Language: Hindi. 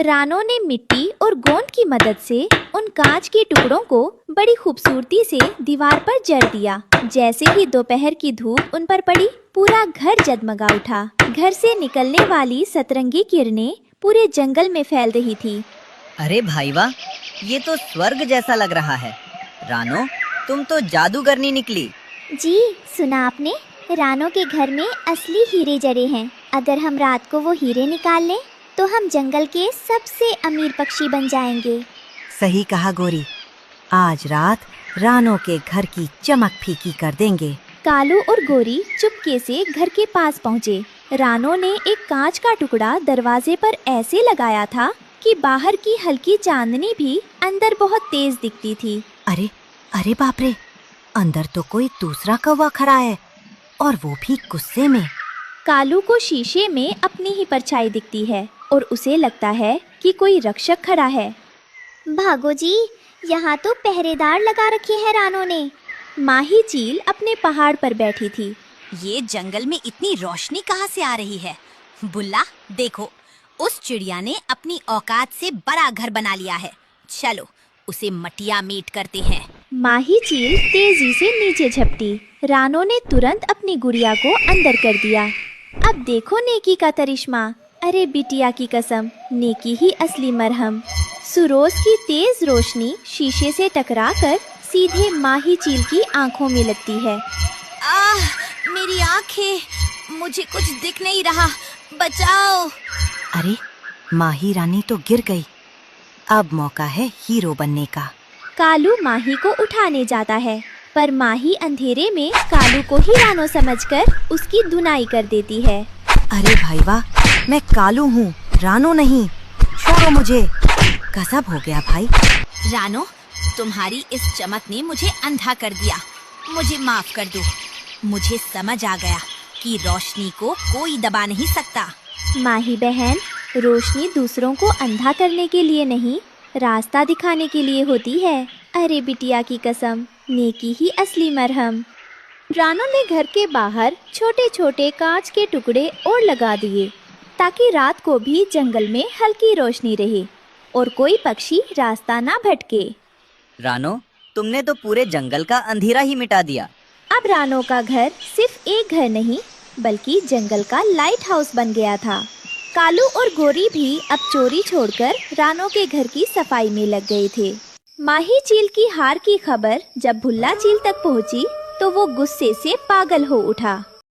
रानो ने मिट्टी और गोंद की मदद से उन कांच के टुकड़ों को बड़ी खूबसूरती से दीवार पर जड़ दिया। जैसे ही दोपहर की धूप उन पर पड़ी, पूरा घर जगमगा उठा। घर से निकलने वाली सतरंगी किरणें पूरे जंगल में फैल रही थी। अरे भाई वाह, ये तो स्वर्ग जैसा लग रहा है। रानो, तुम तो जादूगरनी निकली। जी, सुना आपने? रानो के घर में असली हीरे जड़े हैं। अगर हम रात को वो हीरे निकाल लें तो हम जंगल के सबसे अमीर पक्षी बन जाएंगे। सही कहा गोरी, आज रात रानो के घर की चमक फीकी कर देंगे। कालू और गोरी चुपके से घर के पास पहुँचे। रानो ने एक कांच का टुकड़ा दरवाजे पर ऐसे लगाया था कि बाहर की हल्की चांदनी भी अंदर बहुत तेज दिखती थी। अरे अरे बाप रे, अंदर तो कोई दूसरा कौवा खड़ा है, और वो भी गुस्से में। कालू को शीशे में अपनी ही परछाई दिखती है और उसे लगता है कि कोई रक्षक खड़ा है। भागो जी, यहाँ तो पहरेदार लगा रखे हैं रानो ने। माही चील अपने पहाड़ पर बैठी थी। ये जंगल में इतनी रोशनी कहाँ से आ रही है? बुल्ला, देखो, उस चिड़िया ने अपनी औकात से बड़ा घर बना लिया है। चलो उसे मटिया मीट करते हैं। माही चील तेजी से नीचे झपटी। रानो ने तुरंत अपनी गुड़िया को अंदर कर दिया। अब देखो नेकी का करिश्मा। अरे बिटिया की कसम, नेकी ही असली मरहम। सूरज की तेज रोशनी शीशे से टकराकर सीधे माही चील की आंखों में लगती है। आह, मेरी आंखें, मुझे कुछ दिख नहीं रहा, बचाओ। अरे माही रानी तो गिर गई। अब मौका है हीरो बनने का। कालू माही को उठाने जाता है, पर माही अंधेरे में कालू को ही रानो समझकर उसकी धुनाई कर देती है। अरे भाई वाह, मैं कालू हूँ, रानो नहीं। छोड़ो मुझे। गजब हो गया भाई। रानो, तुम्हारी इस चमक ने मुझे अंधा कर दिया। मुझे माफ कर दो। मुझे समझ आ गया कि रोशनी को कोई दबा नहीं सकता। माही बहन, रोशनी दूसरों को अंधा करने के लिए नहीं, रास्ता दिखाने के लिए होती है। अरे बिटिया की कसम, नेकी ही असली मरहम। रानो ने घर के बाहर छोटे छोटे कांच के टुकड़े और लगा दिए, ताकि रात को भी जंगल में हल्की रोशनी रहे और कोई पक्षी रास्ता ना भटके। रानो, तुमने तो पूरे जंगल का अंधेरा ही मिटा दिया। अब रानो का घर सिर्फ एक घर नहीं, बल्कि जंगल का लाइट हाउस बन गया था। कालू और गोरी भी अब चोरी छोड़कर रानो के घर की सफाई में लग गए थे। माही चील की हार की खबर जब भुल्ला चील तक पहुंची, तो वो गुस्से से पागल हो उठा।